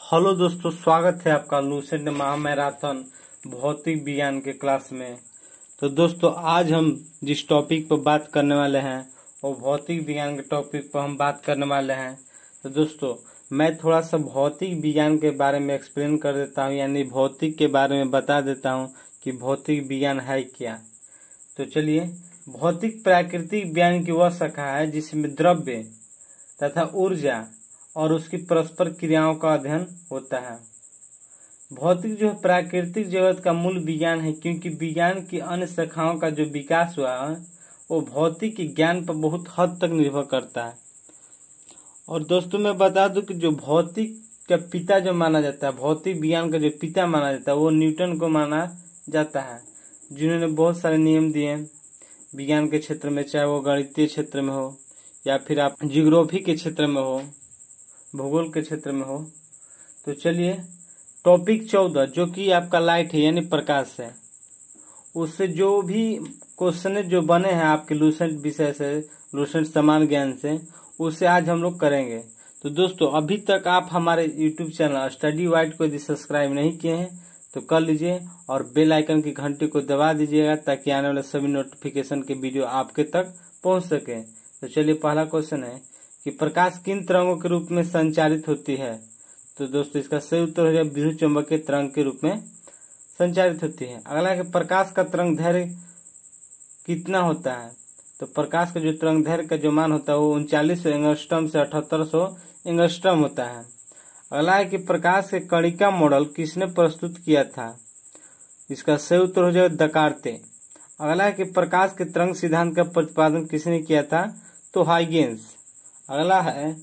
Hello दोस्तों, स्वागत है आपका लूसेंट महामैराथन भौतिक विज्ञान के क्लास में। तो दोस्तों, आज हम जिस टॉपिक पर बात करने वाले हैं वो भौतिक विज्ञान के टॉपिक पर हम बात करने वाले हैं। तो दोस्तों, मैं थोड़ा सा भौतिक विज्ञान के बारे में एक्सप्लेन कर देता हूँ, यानी भौतिक के बारे में बता देता हूँ कि भौतिक विज्ञान है क्या। तो चलिए, भौतिक प्राकृतिक विज्ञान की वह शाखा है जिसमें द्रव्य तथा ऊर्जा और उसकी परस्पर क्रियाओं का अध्ययन होता है। भौतिक जो प्राकृतिक जगत का मूल विज्ञान है, क्योंकि विज्ञान की अन्य शाखाओं का जो विकास हुआ है वो भौतिक ज्ञान पर बहुत हद तक निर्भर करता है। और दोस्तों, मैं बता दूं कि जो भौतिक का पिता जो माना जाता है, भौतिक विज्ञान का जो पिता माना जाता है, वो न्यूटन को माना जाता है, जिन्होंने बहुत सारे नियम दिए विज्ञान के क्षेत्र में, चाहे वो गणितीय क्षेत्र में हो या फिर आप जियोग्राफी के क्षेत्र में हो, भूगोल के क्षेत्र में हो। तो चलिए, टॉपिक 14 जो कि आपका लाइट है यानी प्रकाश है, उससे जो भी क्वेश्चन जो बने हैं आपके लूसेंट विषय से, लूसेंट समान ज्ञान से, उससे आज हम लोग करेंगे। तो दोस्तों, अभी तक आप हमारे यूट्यूब चैनल स्टडी वाइट को यदि सब्सक्राइब नहीं किए हैं तो कर लीजिए और बेल आइकन की घंटी को दबा दीजिएगा, ताकि आने वाले सभी नोटिफिकेशन के वीडियो आपके तक पहुंच सके। तो चलिए, पहला क्वेश्चन है कि प्रकाश किन तरंगों के रूप में संचारित होती है। तो दोस्तों, इसका सही उत्तर हो जाए विद्युत चुंबकीय तरंग के रूप में संचारित होती है। अगला है कि प्रकाश का तरंग दैर्घ्य कितना होता है। तो प्रकाश का जो तरंग दैर्घ्य का जो मान होता है वो 3900 एंगस्ट्रॉम से 7800 एंगस्ट्रॉम होता है। अगला है कि प्रकाश के कणिका मॉडल किसने प्रस्तुत किया था। इसका सही उत्तर हो जाए दकार्ते। अगला है कि प्रकाश के तरंग सिद्धांत का प्रतिपादन किसने किया था। तो हाइगेंस। अगला है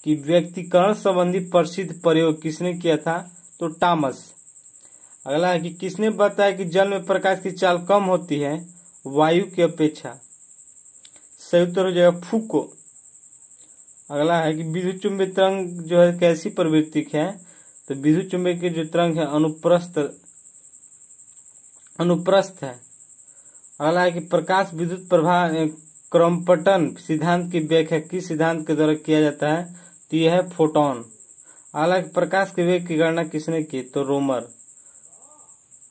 कि व्यक्तिकरण संबंधी प्रसिद्ध प्रयोग किसने किया था। तो टॉमस। अगला है कि किसने बताया कि जल में प्रकाश की चाल कम होती है वायु की अपेक्षा। सही उत्तर हो जाएगा फूको। अगला है कि विद्युत चुंबकीय तरंग जो है कैसी प्रवृत्तिक है। तो विद्युत चुंबकीय जो तरंग है अनुप्रस्थ है। अगला है कि प्रकाश विद्युत प्रवाह क्रमपटन सिद्धांत की व्याख्या किस सिद्धांत के द्वारा किया जाता है। तो यह है फोटोन। अगला है कि प्रकाश के वेग की गणना किसने की। तो रोमर।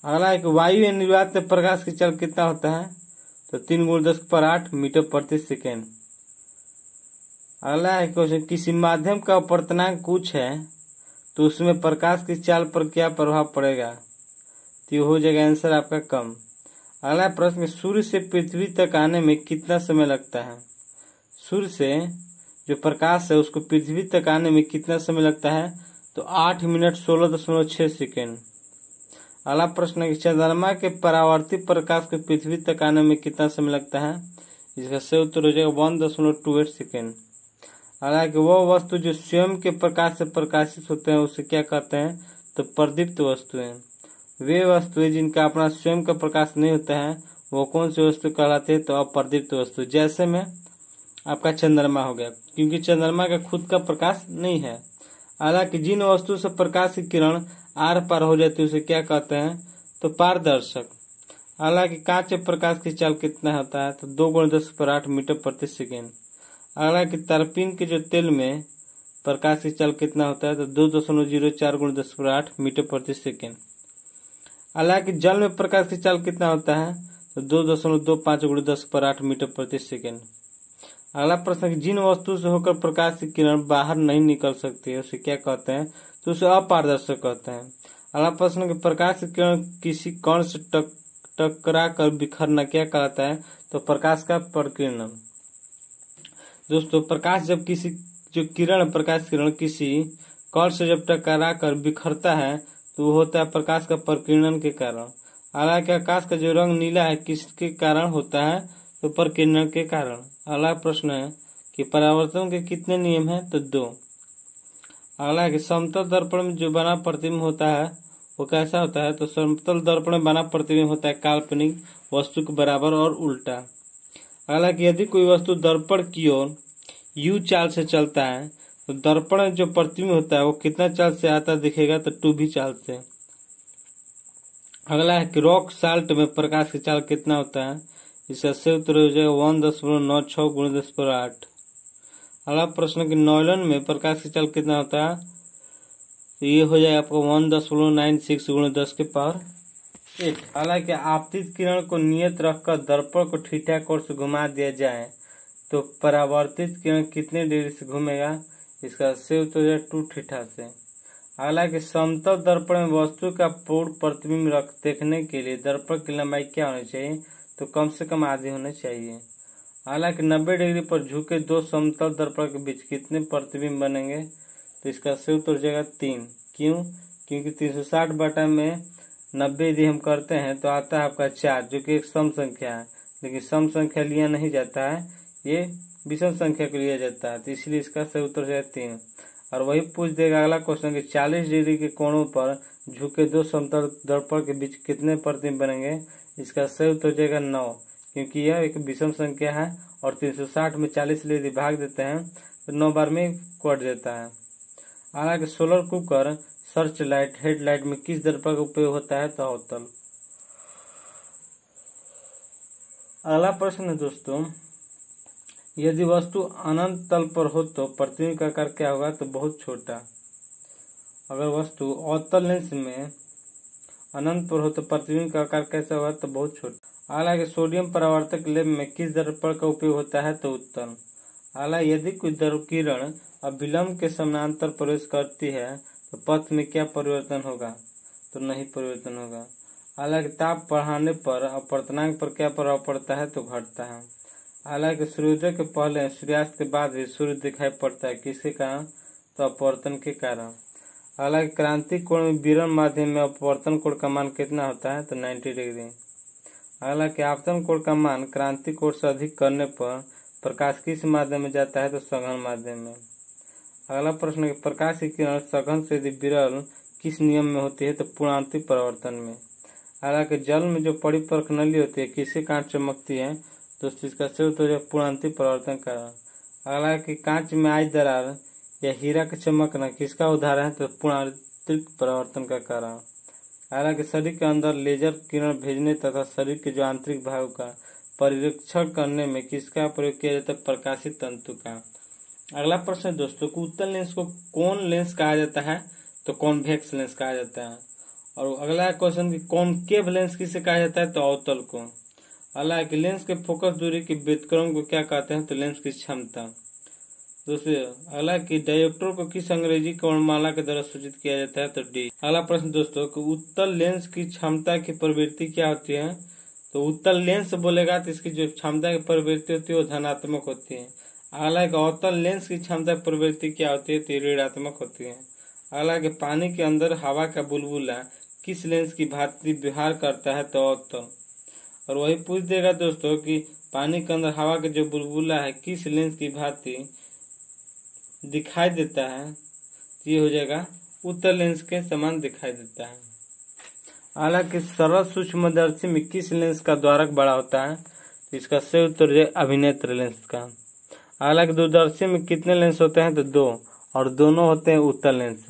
अगला है कि वायु निर्वात में प्रकाश की चाल कितना होता है। तो 3 × 10⁸ मीटर प्रति सेकेंड। अगला है क्वेश्चन, किसी माध्यम का अपवर्तनांक कुछ है तो उसमें प्रकाश की चाल पर क्या प्रभाव पड़ेगा। तो हो जाएगा आंसर आपका कम। अगला प्रश्न, सूर्य से पृथ्वी तक आने में कितना समय लगता है। सूर्य से जो प्रकाश है उसको पृथ्वी तक आने में कितना समय लगता है। तो 8 मिनट 16.6 सेकेंड। अगला प्रश्न है कि चंद्रमा के परावर्तित प्रकाश को पृथ्वी तक आने में कितना समय लगता है। इसका सही उत्तर हो जाएगा 1.28 सेकेंड। अगला कि वह वस्तु जो स्वयं के प्रकाश से प्रकाशित होते हैं उसे क्या कहते हैं। तो प्रदीप्त वस्तुएं। वे वस्तुएं जिनका अपना स्वयं का प्रकाश नहीं होता है वो कौन सी वस्तु कहलाती है। तो अप्रदीप्त वस्तु। जैसे में आपका चंद्रमा हो गया, क्योंकि चंद्रमा का खुद का प्रकाश नहीं है। हालांकि जिन वस्तु से प्रकाश की किरण आर पार हो जाती है उसे क्या कहते हैं। तो पारदर्शक। हालांकि कांच में प्रकाश की चाल कितना होता है। तो 2 × 10⁸ मीटर प्रति सेकेंड। अगला कि तारपीन के जो तेल में प्रकाश की चाल कितना होता है। तो 2.04 × 10⁸ मीटर प्रति सेकेंड। हालांकि जल में प्रकाश की चाल कितना होता है। तो 2.25 × 10⁸ मीटर प्रति सेकेंड। अगला प्रश्न है, जिन वस्तु से होकर प्रकाश की किरण बाहर नहीं निकल सकती है उसे क्या कहते हैं। तो उसे अपारदर्शक कहते हैं। अगला प्रश्न है कि प्रकाश की किरण किसी कण से टकरा कर बिखरना क्या कहलाता है। तो प्रकाश का प्रकीर्णन। दोस्तों, प्रकाश किरण किसी कण से जब टकरा कर बिखरता है तो वो होता है प्रकाश का प्रकीर्णन के कारण। हालांकि आकाश का जो रंग नीला है किसके कारण होता है। तो प्रकीर्णन के कारण। अगला प्रश्न है कि परावर्तन के कितने नियम हैं। तो 2। अगला है कि समतल दर्पण में जो बना प्रतिबिंब होता है वो कैसा होता है। तो समतल दर्पण में बना प्रतिबिंब होता है काल्पनिक वस्तु के बराबर और उल्टा। अगला कि यदि कोई वस्तु दर्पण की ओर यू चाल से चलता है तो दर्पण में जो प्रतिबिंब होता है वो कितना चाल से आता दिखेगा। तो 2v चाल से। अगला है कि रॉक साल्ट में प्रकाश की चाल कितना होता है। इसका सही उत्तर हो जाएगा 1.96 × 10⁸। अगला प्रश्न कि नॉयलन में प्रकाश की चाल कितना होता है। तो ये हो जाएगा आपको 1.96 गुणे 10 के पावर 8। हालांकि आपतित किरण को नियत रखकर दर्पण को थीटा कोण से घुमा दिया जाए तो परावर्तित किरण कितने डिग्री से घूमेगा, इसका सही उत्तर हो जाएगा 2 थीटा से। हालांकि समतल दर्पण में वस्तु का पूर्ण प्रतिबिंब देखने के लिए दर्पण की लंबाई क्या होनी चाहिए, तो कम से कम आधी होनी चाहिए। हालांकि 90 डिग्री पर झुके दो समतल दर्पण के बीच कितने प्रतिबिंब बनेंगे, तो इसका सही उत्तर हो जाएगा 3। क्यों? क्योंकि 360 बटा में 90 यदि हम करते हैं तो आता है आपका 4, जो कि एक सम संख्या है, लेकिन सम संख्या लिया नहीं जाता है, ये विषम संख्या को लिया जाता है, तो इसलिए इसका सही उत्तर हो जाएगा 3। और वही पूछ देगा अगला क्वेश्चन कि 40 डिग्री के कोणों पर झुके दो समतल दर्पण के बीच कितने प्रतिबिंब बनेंगे, इसका सही उत्तर हो जाएगा 9, क्योंकि यह एक विषम संख्या है और 360 में 40 यदि भाग देते हैं तो 9 बार में कट जाता है। हालांकि solar cooker, search light, headlight में किस दर्पण का उपयोग होता है, तो अवतल। अगला प्रश्न है दोस्तों, यदि वस्तु अनंत तल पर हो तो प्रतिबिंब का आकार क्या होगा, तो बहुत छोटा। अगर वस्तु अवतल लेंस में अनंत पर हो तो प्रतिबिंब का आकार कैसा होगा, तो बहुत छोटा। हालांकि सोडियम परावर्तक लेंस में किस दर्पण का उपयोग होता है, तो उत्तल। हालांकि यदि कोई किरण अभिलंब के समानांतर प्रवेश करती है तो पथ में क्या परिवर्तन होगा, तो नहीं परिवर्तन होगा। हालांकि ताप बढ़ाने पर अपवर्तनांक पर क्या प्रभाव पड़ता है, तो घटता है। हालांकि सूर्योदय के पहले सूर्यास्त के बाद भी सूर्य दिखाई पड़ता है, किसके कारण, तो अपवर्तन के कारण। हालांकि क्रांति कोण में विकिरण माध्यम में अपवर्तन कोण का मान कितना होता है, तो 90 डिग्री। हालांकि आपतन कोण का मान क्रांति कोण से अधिक करने पर प्रकाश किस माध्यम में जाता है, तो सघन माध्यम में। अगला प्रश्न है, प्रकाश की किरण सघन से यदि विरल किस नियम में होती है, तो पूर्णांतिक परावर्तन में। हालांकि जल में जो परिपर्क नली होती है किसके कारण चमकती है, दोस्तों इसका सही उत्तर है पूर्णांतिक परावर्तन कारण। हालांकि कांच में आई दरार या हीरा का चमकना किसका उदाहरण है, तो पूर्णांतिक परावर्तन का कारण। हालांकि शरीर के अंदर लेजर किरण भेजने तथा शरीर के जो आंतरिक भागों का परीक्षण करने में किसका प्रयोग किया जाता है, प्रकाशित तंतु का। अगला प्रश्न है दोस्तों, उत्तल लेंस को कौन लेंस कहा जाता है, तो कॉन्वेक्स लेंस कहा जाता है। और अगला क्वेश्चन की कॉनकेव लेंस किसे कहा जाता है, तो अवतल को। हालांकि लेंस के फोकस दूरी के व्युत्क्रम को क्या कहते हैं, तो लेंस की क्षमता। दोस्तों अगला की डायोप्टर को किस अंग्रेजी वर्णमाला के द्वारा सूचित किया जाता है, तो डी। अगला प्रश्न दोस्तों, उत्तल लेंस की क्षमता की प्रवृत्ति क्या होती है, तो उत्तल लेंस बोलेगा तो इसकी जो क्षमता की प्रवृत्ति होती है वो धनात्मक होती है। हालांकि अवतल लेंस की क्षमता की प्रवृत्ति क्या होती है, तो ऋणात्मक होती है। हालांकि पानी के अंदर हवा का बुलबुला किस लेंस की भांति व्यवहार करता है, तो अवतल। और वही पूछ देगा दोस्तों कि पानी के अंदर हवा का जो बुलबुला है किस लेंस की भांति दिखाई देता है, तो ये हो जाएगा उत्तल लेंस के समान दिखाई देता है। हालांकि सरल सूक्ष्मदर्शी में किस लेंस का द्वारक बड़ा होता है, तो इसका सही उत्तर है अभिनेत्र लेंस का। हालांकि दूरदर्शी में कितने लेंस होते हैं, तो 2, और दोनों होते हैं उत्तल लेंस।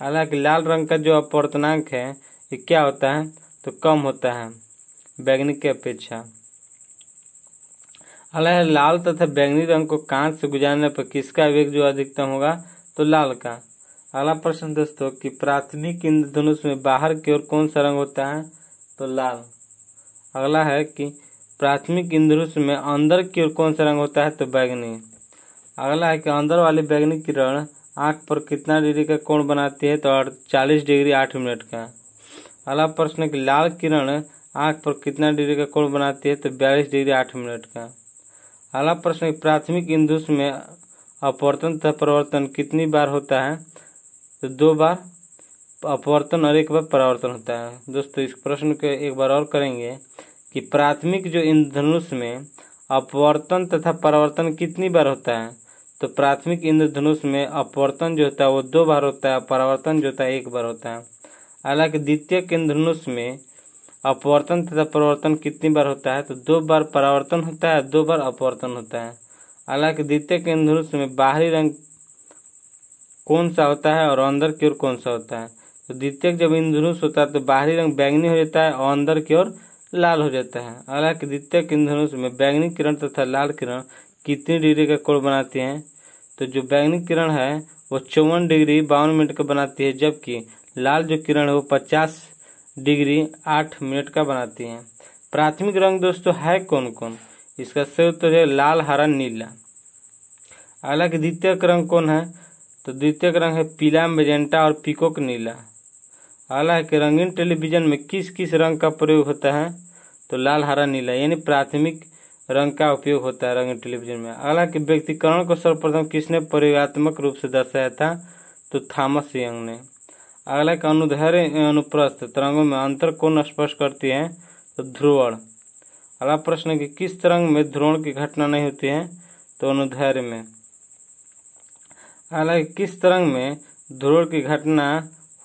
हालांकि लाल रंग का जो अपवर्तनांक है ये क्या होता है, तो कम होता है बैंगनी की अपेक्षा। हालांकि लाल तथा बैंगनी रंग को कांच से गुजारने पर किसका वेग जो अधिकतम होगा, तो लाल का। अगला प्रश्न दोस्तों कि प्राथमिक इंद्रधनुष में बाहर की ओर कौन सा रंग होता है, तो लाल। अगला है कि प्राथमिक इंद्रधनुष में अंदर की ओर कौन सा रंग होता है, तो बैगनी। अगला है कि अंदर वाली बैगनी किरण आंख पर कितना डिग्री का कोण बनाती है, तो 40 डिग्री 8 मिनट का। अगला प्रश्न है कि लाल किरण आंख पर कितना डिग्री का कोण बनाती है, तो 42 डिग्री 8 मिनट का। अगला प्रश्न है प्राथमिक इंद्रधनुष में अपवर्तन तथा परावर्तन कितनी बार होता है, तो 2 बार अपवर्तन और 1 बार परावर्तन होता है। दोस्तों इस प्रश्न को एक बार और करेंगे कि प्राथमिक जो इंद्रधनुष में अपवर्तन तथा परावर्तन कितनी बार होता है, तो प्राथमिक इंद्रधनुष में अपवर्तन जो होता है वो 2 बार होता है, परावर्तन जो होता है 1 बार होता है। हालांकि द्वितीयक इंद्रधनुष में अपवर्तन तथा परावर्तन कितनी बार होता है, तो 2 बार परावर्तन होता है, 2 बार अपवर्तन होता है। हालांकि द्वितीयक इंद्रधनुष में बाहरी रंग कौन सा होता है और अंदर की ओर कौन सा होता है, तो द्वितीयक जब इंद्रधनुष होता है तो बाहरी रंग बैंगनी हो जाता है और अंदर की ओर लाल हो जाता है। हालांकि द्वितीयक इंद्रधनुष में बैंगनी किरण तथा लाल किरण कितनी डिग्री का कोण बनाती हैं, तो जो बैंगनी किरण है वो 54 डिग्री 52 मिनट का बनाती है, जबकि लाल जो किरण है वो 50 डिग्री 8 मिनट का बनाती है। प्राथमिक रंग दोस्तों है कौन कौन? इसका सही उत्तर है लाल, हरा, नीला। हालांकि द्वितीयक रंग कौन है? तो द्वितीयक रंग है पीला, मेजेंटा और पीकॉक नीला। हालांकि रंगीन टेलीविजन में किस किस रंग का प्रयोग होता है? तो लाल, हरा, नीला, यानी प्राथमिक रंग का उपयोग होता है रंगीन टेलीविजन में। हालांकि व्यक्तिकरण को सर्वप्रथम किसने प्रयोगात्मक रूप से दर्शाया था? तो थॉमस यंग ने। अगला कि अनुदैर्ध्य अनुप्रस्थ तरंगों में अंतर कौन स्पष्ट करती है? तो ध्रुवण। अगला प्रश्न है कि किस तरंग में ध्रुवण की घटना नहीं होती है? तो अनुदैर्ध्य में। हालांकि किस तरंग में ध्रुवण की घटना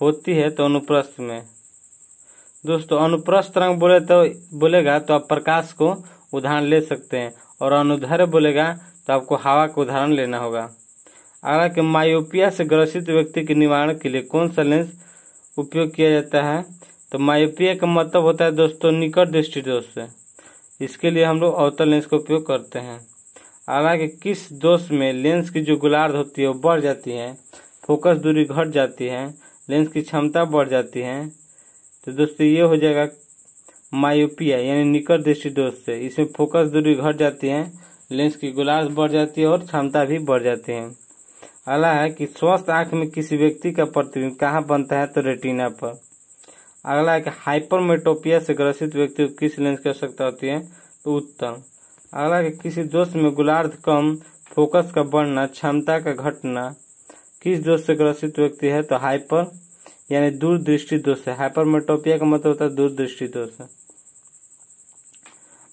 होती है? तो अनुप्रस्थ में। दोस्तों अनुप्रस्थ तरंग बोलेगा तो आप प्रकाश को उदाहरण ले सकते हैं, और अनुदैर्ध्य बोलेगा तो आपको हवा का उदाहरण लेना होगा। अगला कि मायोपिया से ग्रसित व्यक्ति के निवारण के लिए कौन सा लेंस उपयोग किया जाता है? तो मायोपिया का मतलब होता है दोस्तों निकट दृष्टि दोष से। इसके लिए हम लोग अवतल लेंस का उपयोग करते हैं। हालांकि किस दोष में लेंस की जो गोलार्ध होती है वो बढ़ जाती है, फोकस दूरी घट जाती है, लेंस की क्षमता बढ़ जाती है? तो दोस्तों ये हो जाएगा मायोपिया यानी निकट दृष्टि दोष से। इसमें फोकस दूरी घट जाती है, लेंस की गोलार्ध बढ़ जाती है और क्षमता भी बढ़ जाती है। अगला है कि स्वस्थ आंख में किसी व्यक्ति का प्रतिबिंब कहाँ बनता है? तो रेटिना पर। अगला है कि हाइपरमेट्रोपिया से ग्रसित व्यक्ति को किस लेंस की आवश्यकता होती है? तो उत्तल। अगला है कि किसी दोष में गोलार्ध कम, फोकस का बढ़ना, क्षमता का घटना किस दोष से ग्रसित व्यक्ति है? तो हाइपर यानी दूरदृष्टि दोष है। हाइपरमेट्रोपिया का मतलब होता है दूरदृष्टि दोष है।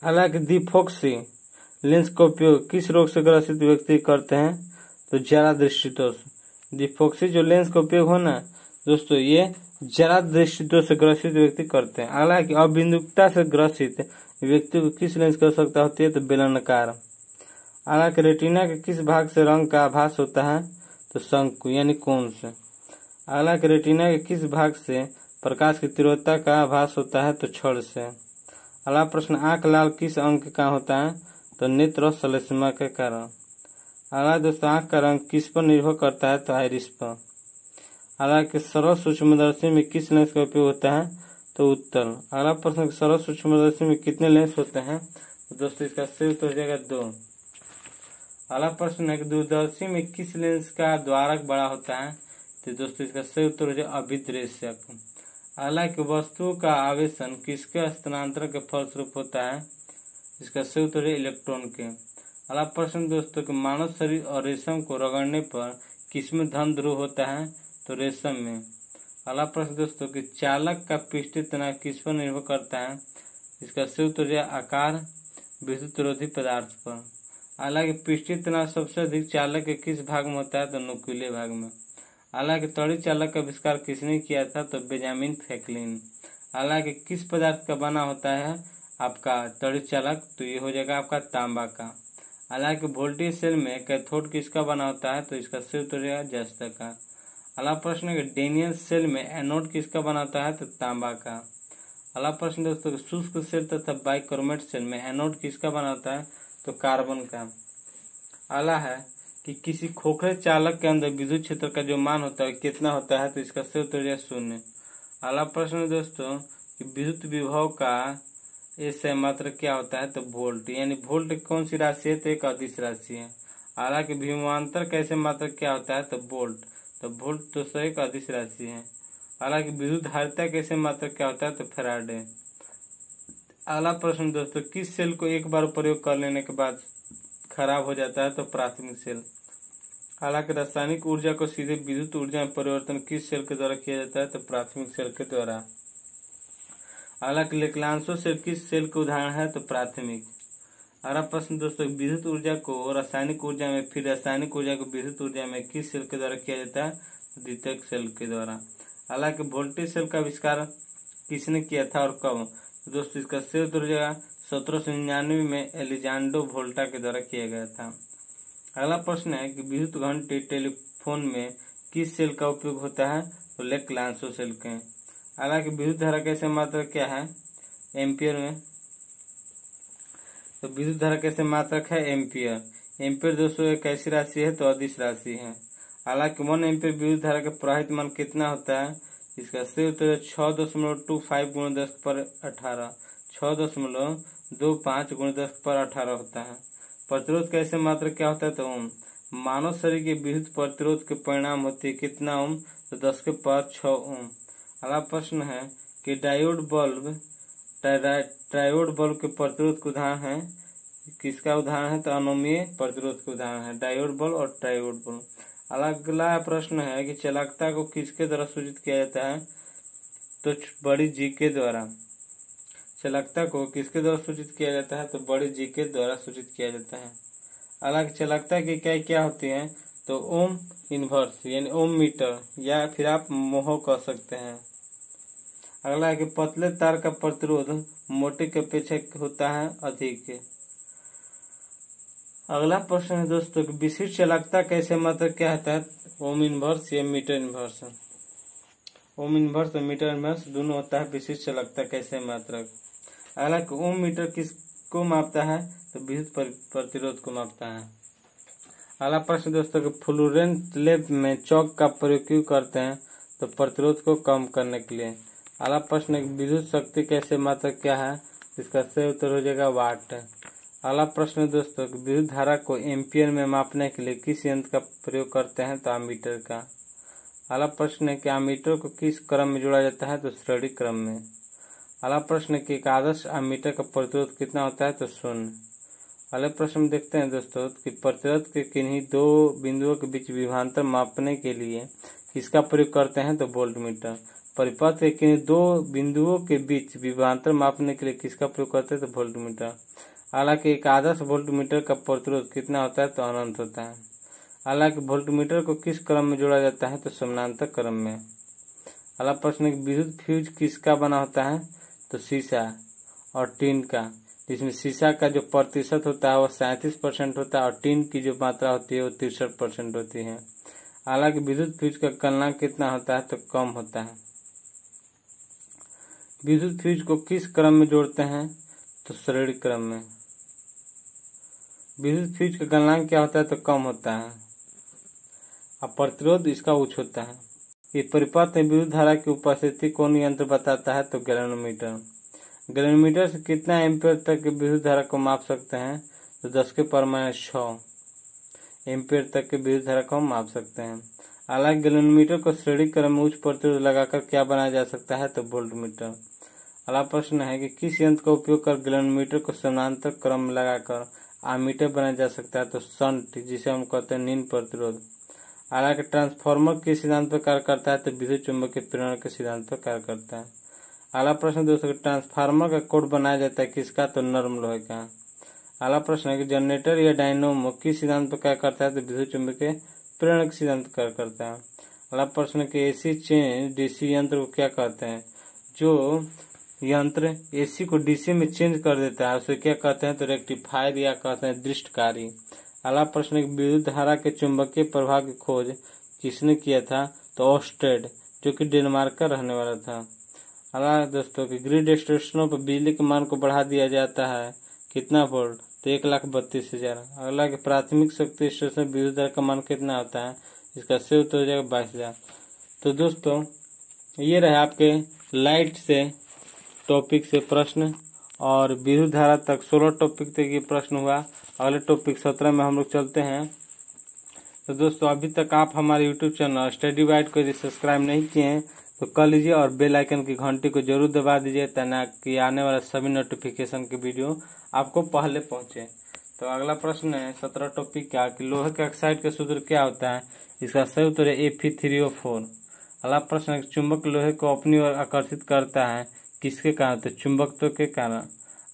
हालांकि दिफोक्सी लेंस का उपयोग किस रोग से ग्रसित व्यक्ति करते हैं? तो जरा दृष्टि दोष। दिफोक्सी जो लेंस का उपयोग हो ना दोस्तों, ये जरा दृष्टि दोष से ग्रसित व्यक्ति करते हैं। हालांकि अबिंदुकता से ग्रसित व्यक्ति को किस लेंस की आवश्यकता होती है? तो बेलनाकार। हालांकि रेटिना के किस भाग से रंग का आभास होता है? तो शंकु यानी कोन से। हालांकि रेटिना के किस भाग से प्रकाश की तीव्रता का आभास होता है? तो छड़ से। अगला प्रश्न, आंख लाल किस अंग का होता है? तो नेत्र और श्लेष्मा के कारण। अगला दोस्तों, आंख का रंग किस पर निर्भर करता है? तो आइरिस पर। हालांकि सरल सूक्ष्मदर्शी में किस लेंस का उपयोग होता है? तो उत्तल। अगला प्रश्न, सरल सूक्ष्मदर्शी में कितने लेंस होते हैं? तो दोस्तों इसका सही उत्तर हो जाएगा 2। अगला प्रश्न है कि दूरदर्शी में किस लेंस का द्वारक बड़ा होता है? तो दोस्तों इसका सही उत्तर हो जाएगा अभिदृश्यक। हालांकि वस्तुओं का आवेशन किसके स्थानांतरण के फलस्वरूप होता है? इसका सही उत्तर है इलेक्ट्रॉन के। अगला प्रश्न दोस्तों कि मानव शरीर और रेशम को रगड़ने पर किसमें धन ध्रुव होता है? तो रेशम में। अगला प्रश्न दोस्तों कि चालक का पृष्ठीय तनाव किस पर निर्भर करता है? इसका सही उत्तर है आकार विद्युत रोधी पदार्थ पर। हालांकि पृष्ठीय तनाव सबसे अधिक चालक के किस भाग में होता है? तो नुकीले भाग में। हालांकि तड़ी चालक का आविष्कार किसने किया था? तो बेंजामिन फ्रैंकलिन। हालांकि किस पदार्थ का बना होता है आपका तड़ी चालक? तो ये हो जाएगा आपका तांबा का। हालांकि वोल्टेज सेल में कैथोड किसका बना होता है? तो इसका सही उत्तर है जस्ता का। अगला प्रश्न है डेनियल सेल में एनोड किसका बना होता है? तो तांबा का। अगला प्रश्न दोस्तों शुष्क सेल तथा बाइकार्बोनेट सेल में एनोड किसका बना होता है? तो कार्बन का। अगला है कि किसी खोखले चालक के अंदर विद्युत क्षेत्र का जो मान होता है कितना होता है? तो इसका सही उत्तर है 0। अगला प्रश्न दोस्तों कि विद्युत विभव का एसआई मात्रक क्या होता है? तो वोल्ट, यानी वोल्ट कौन सी राशि है? तो एक अदिश राशि है। हालांकि विभवांतर कैसे मात्रक क्या होता है? तो वोल्ट, तो वोल्ट दोस्तों एक अदिश राशि है। हालांकि विद्युत धारिता कैसे मात्रक क्या होता है? तो फैराडे। अगला प्रश्न दोस्तों किस सेल को एक बार प्रयोग कर लेने के बाद खराब हो जाता है? तो प्राथमिक सेल। हालांकि रासायनिक ऊर्जा को सीधे विद्युत ऊर्जा में परिवर्तन किस सेल के द्वारा किया जाता है? तो प्राथमिक सेल के द्वारा। हालांकि लेक्लांसो सेल किस सेल के उदाहरण है? तो प्राथमिक। अगला प्रश्न दोस्तों विद्युत ऊर्जा को रासायनिक ऊर्जा में, फिर रासायनिक ऊर्जा को विद्युत ऊर्जा में किस सेल के द्वारा किया जाता है? तो द्वितीयक सेल के द्वारा। हालांकि वोल्टेज सेल का आविष्कार किसने किया था और कब? तो दोस्तों इसका सही उत्तर हो जाएगा 1799 में एलिजांडो वोल्टा के द्वारा किया गया था। अगला प्रश्न है कि विद्युत घंटे टेलीफोन में किस सेल का उपयोग होता है? तो लेक्लांसो सेल के। हालांकि विद्युत धारा कैसे मात्रक क्या है? एम्पियर में। तो विद्युत धारा कैसे मात्रक है? एम्पियर, एम्पीयर दोस्तों एक ऐसी राशि है तो अदिश राशि है। हालांकि 1 एम्पीयर विद्युत धारा का प्रवाहित मान कितना होता है, इसका सही उत्तर 6.25 गुणा 10⁻18 6.25 गुणा 10⁻18 होता है। प्रतिरोध का ऐसे मात्रा क्या होता है तो ओम। मानव शरीर के विद्युत प्रतिरोध के परिणाम होती है कितना ओम, तो 10⁻6 ओम। अगला प्रश्न है कि ट्रायोड बल्ब के प्रतिरोध के उदाहरण है, किसका उदाहरण है तो अनोमीय प्रतिरोध के उदाहरण है डायोड बल्ब और ट्रायोड बल्ब। अगला प्रश्न है कि चालकता को किसके द्वारा सूचित किया जाता है, तो बड़ी जी के द्वारा। चालकता को किसके द्वारा सूचित किया जाता है, तो बड़ी जी के द्वारा सूचित किया जाता है। हालांकि चालकता की इकाई क्या होती है, तो ओम इनवर्स यानी ओम मीटर, या फिर आप मोहो कह सकते हैं। अगला है कि पतले तार का प्रतिरोध मोटे के अपेक्षा होता है अधिक। अगला प्रश्न है दोस्तों कि विशिष्ट चालकता कैसे मात्रक क्या होता है, ओम इनवर्स या मीटर इनवर्स। ओम इनवर्स और मीटर इनवर्स दोनों होता है विशिष्ट चालकता कैसे मात्रक। अगला कि ओम मीटर किसको मापता है, तो विद्युत प्रतिरोध को मापता है। अगला प्रश्न दोस्तों कि फ्लोरेंट लैंप में चौक का प्रयोग क्यों करते हैं, तो प्रतिरोध को कम करने के लिए। अगला प्रश्न है विद्युत शक्ति कैसे मात्रक क्या है, इसका सही उत्तर हो जाएगा वाट। अगला प्रश्न दोस्तों विद्युत धारा को एम्पियर में मापने के लिए किस यंत्र का प्रयोग करते हैं, तो एमीटर का। अगला प्रश्न है कि एमीटर को किस क्रम में जोड़ा जाता है, तो श्रेणी क्रम में। अगला प्रश्न है कि एक आदर्श एमीटर का प्रतिरोध कितना होता है, तो 0। अगले प्रश्न में देखते हैं दोस्तों कि प्रतिरोध के किन्हीं दो बिंदुओं के बीच विभवांतर मापने के लिए किसका प्रयोग करते हैं, तो वोल्टमीटर। परिपथ के किन्हीं दो बिंदुओं के बीच विभवांतर मापने के लिए किसका प्रयोग करते हैं, तो वोल्टमीटर। हालांकि एक आदर्श वोल्टमीटर का प्रतिरोध कितना होता है, तो अनंत होता है। हालांकि वोल्टमीटर को किस क्रम में जोड़ा जाता है, तो समानांतर क्रम में। अगला प्रश्न है विद्युत फ्यूज किसका बना होता है, तो शीशा और टीन का, जिसमें शीशा का जो प्रतिशत होता है वो 37% होता है और टीन की जो मात्रा होती है वो 63% होती है। हालांकि विद्युत फ्यूज का गलनांक कितना होता है, तो कम होता है। विद्युत फ्यूज को किस क्रम में जोड़ते हैं, तो श्रेणी क्रम में। विद्युत फ्यूज का गलनांक क्या होता है, तो कम होता है और प्रतिरोध इसका उच्च होता है। ये परिपथ में विद्युत धारा की उपस्थिति कौन यंत्र बताता है, तो गैल्वेनोमीटर। गैल्वेनोमीटर से कितना एम्पियर तक की विद्युत धारा को माप सकते हैं, तो 10⁻6 एम्पियर तक की विद्युत धारा को हम माप सकते हैं। हालांकि गैल्वेनोमीटर को श्रेणी क्रम में उच्च प्रतिरोध लगाकर क्या बनाया जा सकता है, तो वोल्टमीटर। अगला प्रश्न है कि किस यंत्र का उपयोग कर गैल्वेनोमीटर को समानांतर क्रम में लगाकर आमीटर बनाया जा सकता है, तो शंट, जिसे हम कहते हैं निम्न प्रतिरोध। हालांकि ट्रांसफार्मर किस सिद्धांत पर कार्य करता है, तो विद्युत चुंबकीय प्रेरण के सिद्धांत पर कार्य करता है। अगला प्रश्न दोस्तों ट्रांसफार्मर का कोड बनाया जाता है किसका, तो नरम लोहे का। अगला प्रश्न है कि जनरेटर या डायनोमो किस सिद्धांत पर कार्य करता है, तो विद्युत चुंबकीय प्रेरण के सिद्धांत पर कार्य करता है। अगला प्रश्न है कि एसी चेंज डीसी यंत्र को क्या कहते हैं, जो यंत्र एसी को डीसी में चेंज कर देता है उसे क्या कहते हैं, तो रेक्टिफायर या कहते हैं दृष्टकारी। अगला प्रश्न है विद्युत धारा के चुंबकीय प्रभाव की खोज किसने किया था, तो ऑस्टेड, जो कि डेनमार्क का रहने वाला था। अगला दोस्तों कि ग्रिड स्टेशनों पर बिजली के मान को बढ़ा दिया जाता है कितना वोल्ट, तो 1,32,000। अगला कि प्राथमिक शक्ति स्टेशन विद्युत धारा का मान कितना होता है, इसका सही उत्तर हो जाएगा 22,000। तो दोस्तों ये रहे आपके लाइट से टॉपिक से प्रश्न और विद्युत धारा तक 16 टॉपिक तक ये प्रश्न हुआ। अगले टॉपिक 17 में हम लोग चलते हैं। तो दोस्तों अभी तक आप हमारे यूट्यूब चैनल स्टडी वाइट को यदि सब्सक्राइब नहीं किए हैं तो कर लीजिए और बेल आइकन की घंटी को जरूर दबा दीजिए ताकि आने वाला सभी नोटिफिकेशन के वीडियो आपको पहले पहुंचे। तो अगला प्रश्न है 17 टॉपिक का कि लोहे के ऑक्साइड का सूत्र क्या होता है, इसका सही उत्तर है Fe3O4। अगला प्रश्न है चुंबक लोहे को अपनी ओर आकर्षित करता है किसके कारण, तो चुंबकत्व के कारण।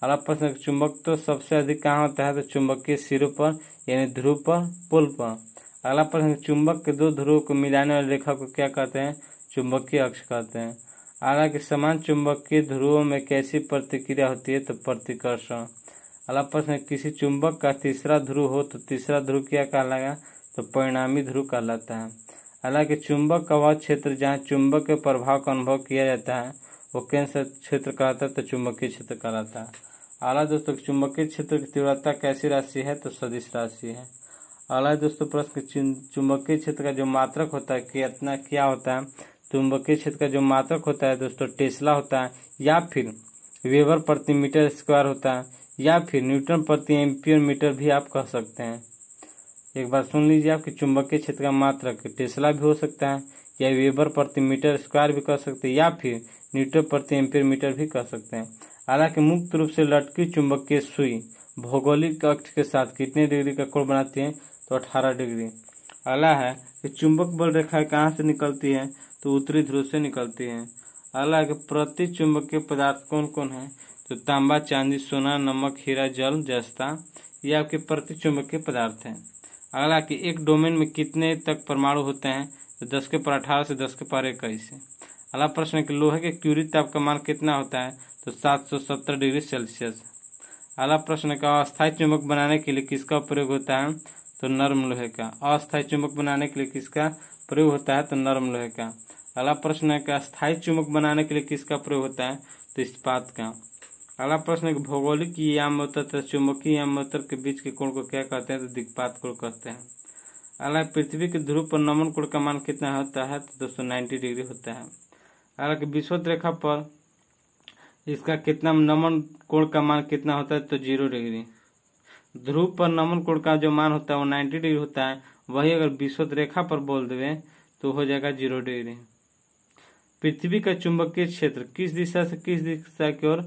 अगला प्रश्न चुंबकत्व सबसे अधिक कहाँ होता है, तो चुंबकीय सिरों पर यानी ध्रुव पर, पोल पर। अगला प्रश्न चुंबक के दो ध्रुवों को मिलाने वाली रेखा को क्या कहते हैं, चुंबकीय अक्ष कहते हैं। हालांकि समान चुंबकीय ध्रुवों में कैसी प्रतिक्रिया होती है, तो प्रतिकर्षण। अगला प्रश्न किसी चुंबक का तीसरा ध्रुव हो तो तीसरा ध्रुव क्या कहलाएगा, तो परिणामी ध्रुव कहलाता है। हालांकि चुंबक का वह क्षेत्र जहाँ चुंबक के प्रभाव का अनुभव किया जाता है वो केंद्र क्षेत्र कहलाता है, तो चुंबकीय क्षेत्र कहलाता है। अगला दोस्तों चुंबकीय क्षेत्र की तीव्रता कैसी राशि है, तो सदिश राशि है। अगला है दोस्तों प्रश्न, चुंबकीय क्षेत्र का जो मात्रक होता है कितना क्या होता है। चुंबकीय क्षेत्र का जो मात्रक होता है दोस्तों टेस्ला होता है, या फिर वेबर प्रति मीटर स्क्वायर होता है, या फिर न्यूटन प्रति एम्पियर मीटर भी आप कह सकते हैं। एक बार सुन लीजिए, आपके चुंबकीय क्षेत्र का मात्रक टेस्ला भी हो सकता है, या वेबर प्रति मीटर स्क्वायर भी कह सकते हैं, या फिर न्यूटन प्रति एम्पियर मीटर भी कह सकते हैं। हालांकि मुक्त रूप से लटकी चुंबकीय सुई भौगोलिक अक्ष के साथ कितने डिग्री का कोण बनाती है, तो 18 डिग्री। अगला है कि चुंबक बल रेखा कहाँ से निकलती है, तो उत्तरी ध्रुव से निकलती है। अगला है कि प्रति चुंबकीय पदार्थ कौन कौन है, तो तांबा, चांदी, सोना, नमक, हीरा, जल, जस्ता, ये आपके प्रति चुंबकीय पदार्थ हैं। अगला कि एक डोमेन में कितने तक परमाणु होते हैं, तो 10 के पावर 18 से 10 के पावर 21 है। अगला प्रश्न है कि लोहे के क्यूरी ताप का मान कितना होता है, तो 770 डिग्री सेल्सियस। अगला प्रश्न है कि अस्थायी चुंबक बनाने के लिए किसका प्रयोग होता है, तो नरम लोहे का। अस्थायी चुंबक बनाने के लिए किसका प्रयोग होता है, तो नरम लोहे का। अगला प्रश्न है कि अस्थायी चुंबक बनाने के लिए किसका प्रयोग होता है, तो इस्पात का। अगला प्रश्न है कि भौगोलिक यामोत्तर तथा चुंबकीय यामोत्तर के बीच के कोण को क्या कहते हैं, तो दिक्पात कोण कहते हैं। अगला पृथ्वी के ध्रुव पर नमन कोण का मान कितना होता है, तो 290 डिग्री होता है। अगला कि विषुवत रेखा पर इसका कितना नमन कोण का मान कितना होता है, तो 0 डिग्री। ध्रुव पर नमन कोण का जो मान होता है वो 90 डिग्री होता है, वही अगर विषुवत रेखा पर बोल देवे तो हो जाएगा 0 डिग्री। पृथ्वी का चुंबकीय क्षेत्र किस दिशा से किस दिशा की ओर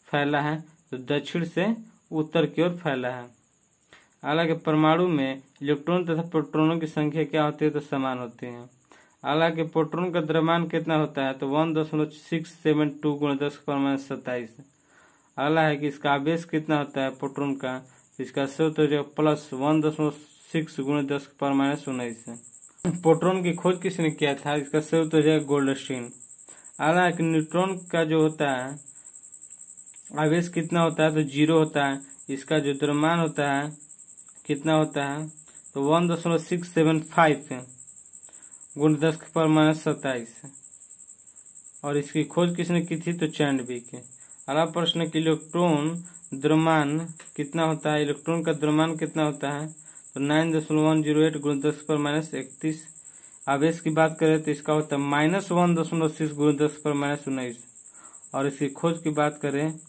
फैला है, तो दक्षिण से उत्तर की ओर फैला है। हालांकि परमाणु में इलेक्ट्रॉन तथा प्रोटॉनों की संख्या क्या होती है, तो समान होती है। हालांकि प्रोटॉन का द्रव्यमान कितना होता है, तो 1.672 × 10⁻27। अगला है कि इसका आवेश कितना होता है प्रोटॉन का, इसका स्रोत हो जाएगा प्लस 1.6 × 10⁻19 है। प्रोटॉन की खोज किसने किया था, इसका स्रोत हो जाएगा गोल्डस्टीन। अगला है कि न्यूट्रॉन का जो होता है आवेश कितना होता है, तो 0 होता है। इसका जो द्रव्यमान होता है कितना होता है, तो 1.675 × 10⁻27। और इसकी खोज किसने की थी, तो चैंडविक। अगला प्रश्न कि इलेक्ट्रॉन द्रव्यमान कितना होता है, इलेक्ट्रॉन का द्रव्यमान कितना होता है, तो 9.108 × 10⁻31। आवेश की बात करें तो इसका होता है -1.6 × 10⁻19। और इसकी खोज की बात करें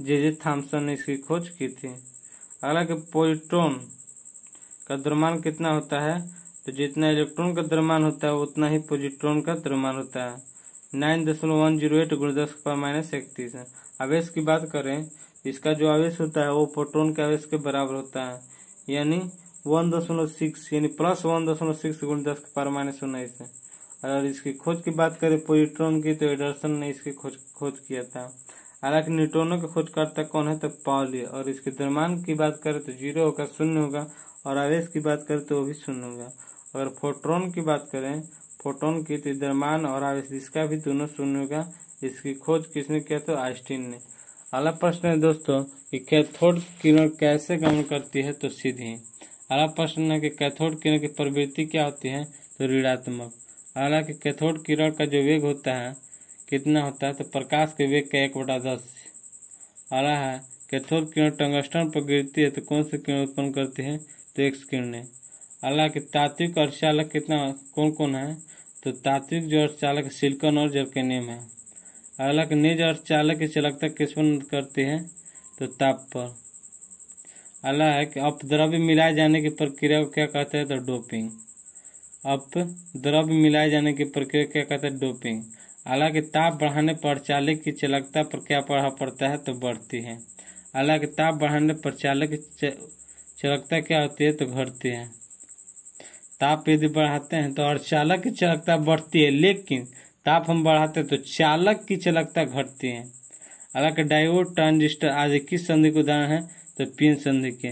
जे थॉमसन ने इसकी खोज की थी। अगला कि पॉजिट्रॉन का द्रव्यमान कितना होता है, तो जितना इलेक्ट्रॉन का द्रव्यमान होता है उतना ही पॉजिट्रॉन का द्रव्यमान होता है, 9.108 × 10⁻31 है। आवेश की बात करें इसका जो आवेश होता है वो प्रोटॉन के आवेश के बराबर होता है, यानी 1.6 यानी प्लस 1.6 × 10⁻19 है। अगर इसकी खोज की बात करें पॉजिट्रॉन की, तो एंडरसन ने इसकी खोज किया था। हालांकि न्यूट्रॉनों के खोजकर्ता कौन है, तो पाउली। और इसके द्रव्यमान की बात करें तो 0 होगा, 0 होगा। और आवेश की बात करें तो वो भी 0 होगा। अगर फोटोन की बात करें, फोटोन की, तो द्रव्यमान और आवेश इसका भी दोनों 0 होगा। इसकी खोज किसने किया, तो आइंस्टीन ने। अगला प्रश्न है दोस्तों कि कैथोड किरण कैसे गमन करती है, तो सीधी। अगला प्रश्न है कि कैथोड किरण की प्रवृत्ति क्या होती है, तो ऋणात्मक। अगला कि कैथोड किरण का जो वेग होता है कितना होता है, तो प्रकाश के वेग का 1/10। अगला है कैथोड किरण टंगस्टन पर गिरती है तो कौन सी किरण उत्पन्न करती है, तो एक्स किरणें। अगला कि तात्विक अर्धचालक कितना कौन कौन है, तो तात्विक जो अर्धचालक सिलिकॉन और जर्मेनियम है। अगला कि निज अर्धचालक की चालकता किस पर निर्भर करती है, तो ताप पर। अगला है कि अपद्रव्य मिलाए जाने की प्रक्रिया को क्या कहते हैं, तो डोपिंग। अपद्रव्य मिलाए जाने की प्रक्रिया क्या कहते हैं, डोपिंग। हालांकि ताप बढ़ाने पर चालक की चालकता पर क्या प्रभाव पड़ता है, तो बढ़ती है। हालांकि ताप बढ़ाने पर चालक की चालकता क्या होती है, तो घटती है। ताप यदि बढ़ाते हैं तो अर्धचालक की चालकता बढ़ती है, लेकिन ताप हम बढ़ाते हैं तो चालक की चालकता घटती है। हालांकि डायोड, ट्रांजिस्टर आदि किस संधि के उदाहरण है, तो पीन संधि के।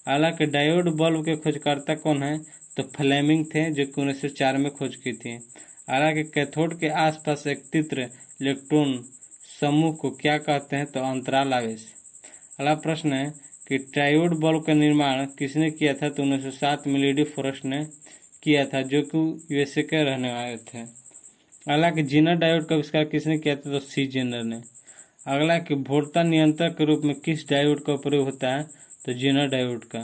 हालांकि डायोड बल्ब के खोजकर्ता कौन है, तो फ्लेमिंग थे, जो कि 1904 में खोज की थी। हालांकि कैथोड के आसपास एकत्रित इलेक्ट्रॉन समूह को क्या कहते हैं, तो अंतराल आवेश। अगला प्रश्न है कि ट्रायोड बल्ब का निर्माण किसने किया था, तो 1907 में लेडी फॉरेस्ट ने किया था, जो कि यूएसए के रहने वाले थे। अगला कि जीनर डायोड का आविष्कार किसने किया था, तो सी जेनर ने। अगला कि भोरता नियंत्रक के रूप में किस डायोड का प्रयोग होता है, तो जीनर डायोड का।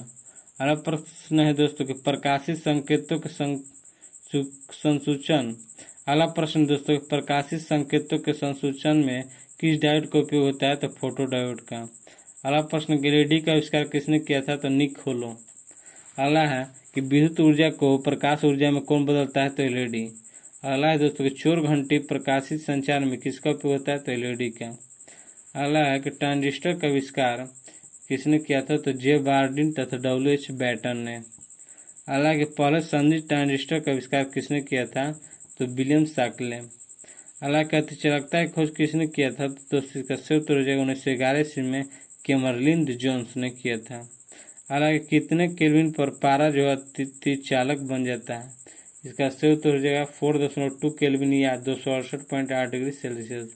अगला प्रश्न है दोस्तों कि प्रकाशित संकेतों के संसूचन। अगला प्रश्न दोस्तों प्रकाशित संकेतों के संसूचन में किस डायोड का उपयोग होता है? तो फोटो डायोड का। अगला प्रश्न एलईडी का आविष्कार किसने किया था? तो निकोलो। अगला है कि विद्युत ऊर्जा को प्रकाश ऊर्जा में कौन बदलता है? तो एलईडी। अगला है दोस्तों कि चोर घंटी प्रकाशित संचार में किसका उपयोग होता है? तो एलईडी का। अगला है कि ट्रांजिस्टर का आविष्कार किसने किया था? तो जे बार्डिन तथा डब्ल्यू.एच. बैटन ने। अगला है कि पहले संदिग्ध ट्रांजिस्टर का आविष्कार किसने किया था? तो विलियम शाक्ले। अगला है कि अतिचालकता की खोज किसने किया था? तो दोस्तों इसका सही उत्तर हो जाएगा 1911 ईस्वी में कैमरलिन जोन्स ने किया था। अगला है कितने केल्विन पर पारा जो अतिचालक बन जाता है? इसका सही उत्तर हो जाएगा 4.2 केल्विन या 268.8 डिग्री सेल्सियस।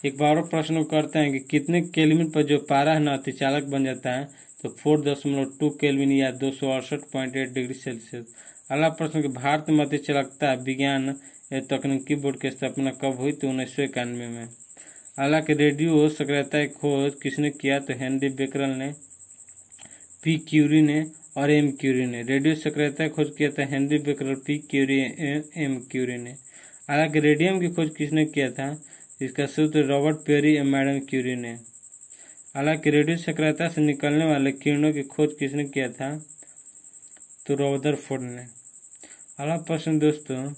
एक बार और प्रश्न करते हैं कि कितने केल्विन पर जो पारा है ना अतिचालक बन जाता है? तो 4.2 केल्विन या 268.8 डिग्री सेल्सियस। अगला प्रश्न कि भारत में अतिचालकता विज्ञान एवं तकनीकी बोर्ड की स्थापना कब हुई? तो 1991 में। अगला कि रेडियो सक्रियता की खोज किसने किया? तो हेनरी बेकरल ने, पी क्यूरी ने और एम क्यूरी ने। रेडियो सक्रियता की खोज किया था Henry Becquerel, P Curie, M Curie ने। अगला कि रेडियम की खोज किसने किया था? इसका सूत्र रॉबर्ट पेरी एवं मैडम क्यूरी ने। अगला कि रेडियो सक्रियता से निकलने वाले किरणों की खोज किसने किया था? तो रदरफोर्ड ने। अगला प्रश्न दोस्तों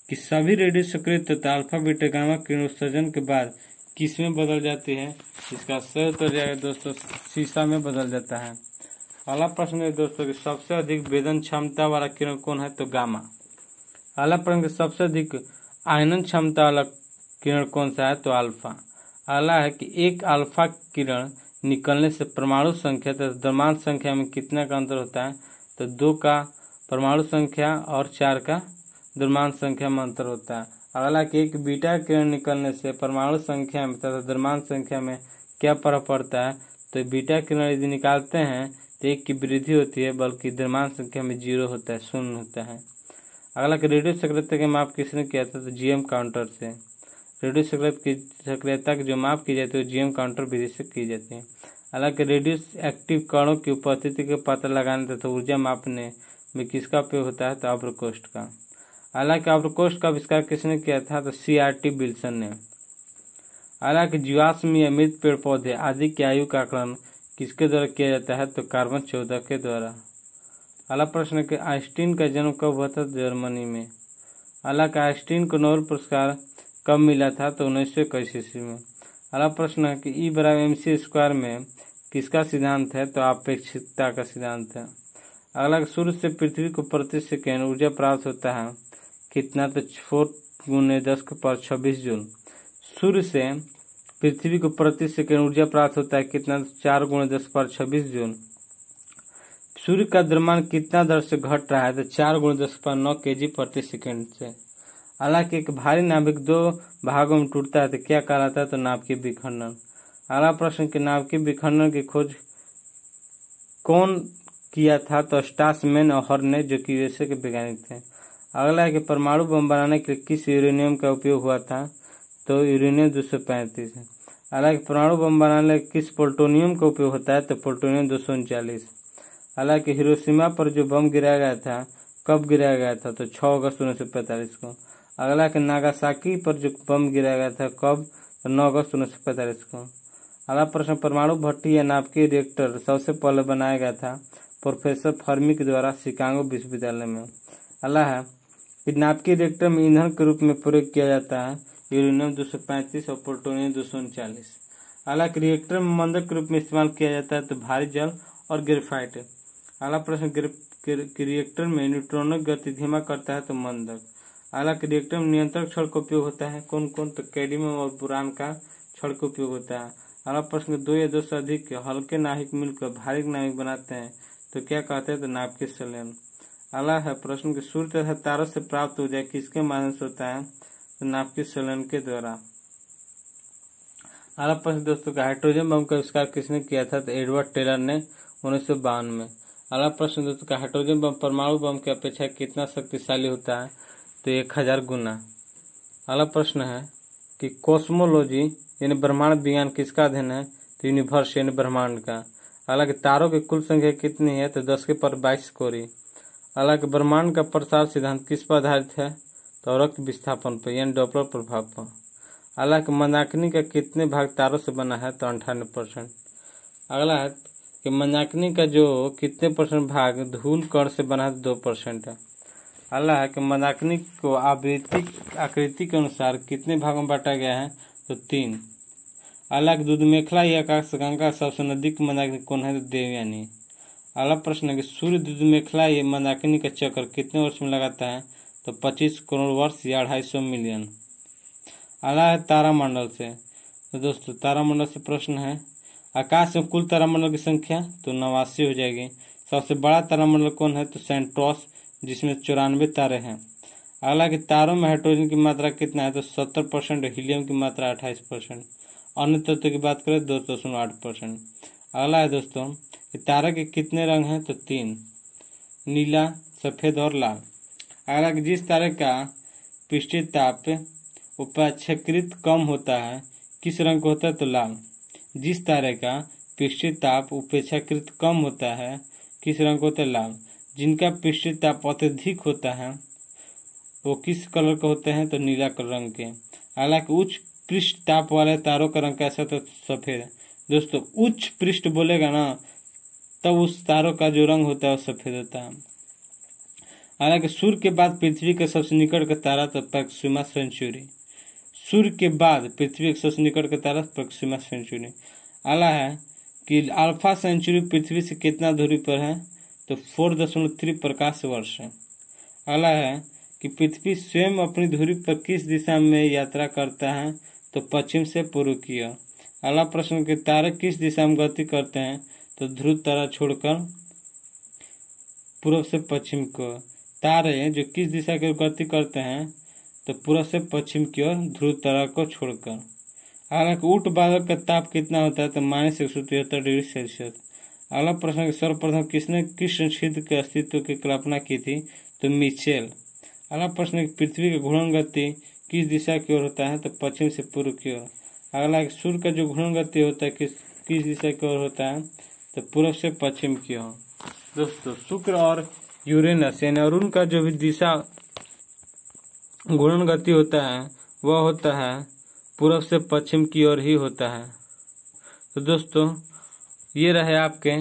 कि सभी रेडियो सक्रिय तथा अल्फा बीटा गामा किरण उत्सर्जन के बाद किस में बदल जाती है? इसका सही उत्तर जाएगा दोस्तों शीशा में बदल जाता है। अगला प्रश्न है दोस्तों कि सबसे अधिक वेदन क्षमता वाला किरण कौन है? तो गामा। अगला प्रश्न सबसे अधिक आयनन क्षमता वाला किरण कौन सा है? तो अल्फा। अगला है कि एक अल्फा किरण निकलने से परमाणु संख्या तथा द्रव्यमान संख्या में कितना का अंतर होता है? तो 2 का परमाणु संख्या और 4 का द्रव्यमान संख्या में अंतर होता है। अगला कि एक बीटा किरण निकलने से परमाणु संख्या में तथा द्रव्यमान संख्या में क्या फर्क पड़ता है? तो बीटा किरण यदि निकालते हैं तो 1 की वृद्धि होती है, बल्कि द्रव्यमान संख्या में 0 होता है, 0 होता है। अगला कि रेडियो सक्रियता के माप किसने किया था? तो जीएम काउंटर से। रेडियो सक्रियता की जो माप की जाती है जीएम काउंटर विधि से की जाती है। हालांकि रेडियो एक्टिव कणों की उपस्थिति का पता लगाने तथा ऊर्जा मापने में किसका उपयोग होता है? तो अब्रकोस्ट का। हालांकि अब्रकोस्ट का आविष्कार किसने किया था? तो CRT विल्सन ने। हालांकि जीवाश्म या मृत पेड़ पौधे आदि की आयु का आकलन किसके द्वारा किया जाता है? तो कार्बन 14 के द्वारा। अगला प्रश्न कि आइंस्टीन का जन्म कब हुआ था? जर्मनी में। हालांकि आइंस्टीन को नोबेल पुरस्कार कब मिला था? तो 1921 ईस्वी में। अगला प्रश्न है कि E=mc² में किसका सिद्धांत है? तो अपेक्षितता का सिद्धांत है। अगला सूर्य से पृथ्वी को प्रति सेकेंड ऊर्जा प्राप्त होता है कितना? तो 4 × 10⁻26 जूल। सूर्य से पृथ्वी को प्रति सेकेंड ऊर्जा प्राप्त होता है कितना? 4 × 10⁻26 जूल। सूर्य का द्रव्यमान कितना दर से घट रहा है? तो 4 × 10⁹ kg प्रति सेकेंड से। हालांकि एक भारी नाभिक 2 भागों में टूटता है तो क्या कहलाता है? तो नाभिकीय विखंडन। अगला प्रश्न कि नाभिकीय विखंडन की खोज कौन किया था? तो स्ट्रासमैन और हर्न ने, जो कि यूएसए के वैज्ञानिक थे। अगला है कि परमाणु बम बनाने के लिए किस यूरेनियम का उपयोग हुआ था? तो यूरेनियम 235। अगला कि परमाणु बम बनाने के लिए किस प्लूटोनियम का उपयोग होता है? तो प्लूटोनियम 239। हालांकि हिरोशिमा पर जो बम गिराया गया था कब गिराया गया था? तो 6 अगस्त 1945 को। अगला कि नागासाकी पर जो बम गिराया गया था कब? तो 9 अगस्त 1945 को। अगला प्रश्न परमाणु भट्टी या नाभिकीय रिएक्टर सबसे पहले बनाया गया था प्रोफेसर फर्मी के द्वारा शिकागो विश्वविद्यालय में। अगला है कि नाभिकीय रिएक्टर में ईंधन के रूप में प्रयोग किया जाता है यूरेनियम 235 और प्लूटोनियम 239। अगला कि रिएक्टर में मंदक के रूप में इस्तेमाल किया जाता है तो भारी जल और ग्रेफाइट। अगला प्रश्न रिएक्टर में न्यूट्रॉनों की गति धीमा करता है तो मंदक। अगला कि रिएक्टर में नियंत्रक छड़ का उपयोग होता है कौन कौन? तो कैडमियम और बोरान का छड़ का उपयोग होता है। अगला प्रश्न 2 या 2 से अधिक हल्के नाभिक मिलकर भारी नाभिक बनाते हैं तो क्या कहते हैं? तो नाभिकीय संलयन। अगला है प्रश्न कि सूर्य तथा तारों से प्राप्त ऊर्जा किसके माध्यम से होता है? तो नाभिकीय संलयन के द्वारा। अगला प्रश्न दोस्तों का हाइड्रोजन बम का आविष्कार किसने किया था? तो एडवर्ड टेलर ने 1952 में। अगला प्रश्न दोस्तों का हाइड्रोजन बम परमाणु बम की अपेक्षा कितना शक्तिशाली होता है? तो 1000 गुना। अगला प्रश्न है कि कॉस्मोलॉजी यानी ब्रह्मांड विज्ञान किसका अध्ययन है? तो यूनिवर्स यानी ब्रह्मांड का। हालांकि तारों की कुल संख्या कितनी है, तो 10⁻22 कोरी। हालांकि ब्रह्मांड का प्रसार सिद्धांत किस पर आधारित है, तो रक्त विस्थापन पर यानी डॉपलर प्रभाव पर। हालांकि मंदाकिनी का कितने भाग तारों से बना है, तो 98%। अगला है कि मंदाकिनी का जो कितने परसेंट भाग धूल कण से बना है, तो 2% है। अगला है कि मंदाकिनी को आकृति के अनुसार कितने भागों में बांटा गया है, तो 3। अगला दूध मेखला या आकाशगंगा सबसे नजदीक मंदाकिनी कौन है, तो देवयानी। अगला प्रश्न है कि सूर्य दूध मेखला या मंदाकिनी का चक्कर कितने वर्ष में लगाता है, तो 25 करोड़ वर्ष या 250 मिलियन। अगला है तारामंडल से। तो दोस्तों तारामंडल से प्रश्न है, आकाश में कुल तारामंडल की संख्या, तो 89 हो जाएगी। सबसे बड़ा तारामंडल कौन है, तो सेंट्रोस, जिसमें 94 तारे हैं। अगला कि तारों में हाइड्रोजन की मात्रा कितना है, तो 70%, हीलियम की मात्रा 28%। अन्य तत्व की बात करें 2.8%। अगला है दोस्तों कि तारा के कितने रंग हैं, तो 3, नीला, सफेद और लाल। अगला कि जिस तारे का पृष्ठीय ताप उपेक्षाकृत कम होता है, किस रंग का होता है, तो लाल। जिस तारे का पृष्ठीय ताप उपेक्षाकृत कम होता है, किस रंग का होता है, लाल। जिनका पृष्ठीय ताप अत्यधिक होता है वो किस कलर का होते हैं, तो नीला रंग के। हालांकि उच्च पृष्ठ ताप वाले तारों का रंग कैसा होता है, तो सफेद। दोस्तों उच्च पृष्ठ बोलेगा ना, तब उस तारों का जो रंग होता है वो सफेद होता है। हालांकि सूर्य के बाद पृथ्वी के सबसे निकट का तारा, तो प्रोक्सिमा सेंचुरी। सूर्य के बाद पृथ्वी के सबसे निकट का तारा प्रोक्सिमा सेंचुरी। अगला है कि अल्फा सेंचुरी पृथ्वी से कितना दूरी पर है, तो 4.3 प्रकाश वर्ष है। अगला है कि पृथ्वी स्वयं अपनी धुरी पर किस दिशा में यात्रा करता है, तो पश्चिम से पूर्व की ओर। अगला प्रश्न कि तारे किस दिशा में गति करते हैं, तो ध्रुव तारा छोड़कर पूर्व से पश्चिम की ओर। तारे जो किस दिशा की ओर गति करते हैं, तो पूर्व से पश्चिम की ओर ध्रुव तारा को छोड़कर। हालांकि ऊंट बालक का ताप कितना होता है, तो -173 डिग्री सेल्सियस। अगला प्रश्न सर्वप्रथम किसने कृष्ण छिद्र के अस्तित्व की कल्पना की थी, तो मिचेल। अगला प्रश्न पृथ्वी की घूर्णन गति किस दिशा की ओर होता है, तो पश्चिम से पूर्व की ओर। अगला सूर्य का जो घूर्णन गति होता है किस दिशा की ओर होता है, तो पूर्व से पश्चिम की ओर। दोस्तों शुक्र और यूरेनस यानी अरुण का जो भी दिशा घूर्णन गति होता है वह होता है पूर्व से पश्चिम की ओर ही होता है। तो दोस्तों ये रहे आपके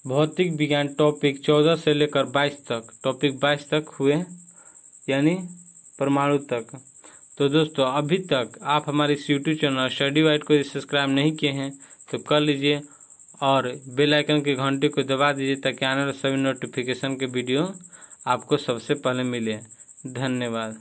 भौतिक विज्ञान टॉपिक 14 से लेकर 22 तक। टॉपिक 22 तक हुए यानी परमाणु तक। तो दोस्तों अभी तक आप हमारे इस यूट्यूब चैनल स्टडी वाइट को सब्सक्राइब नहीं किए हैं तो कर लीजिए और बेल आइकन की घंटी को दबा दीजिए ताकि आने वाले सभी नोटिफिकेशन के वीडियो आपको सबसे पहले मिले। धन्यवाद।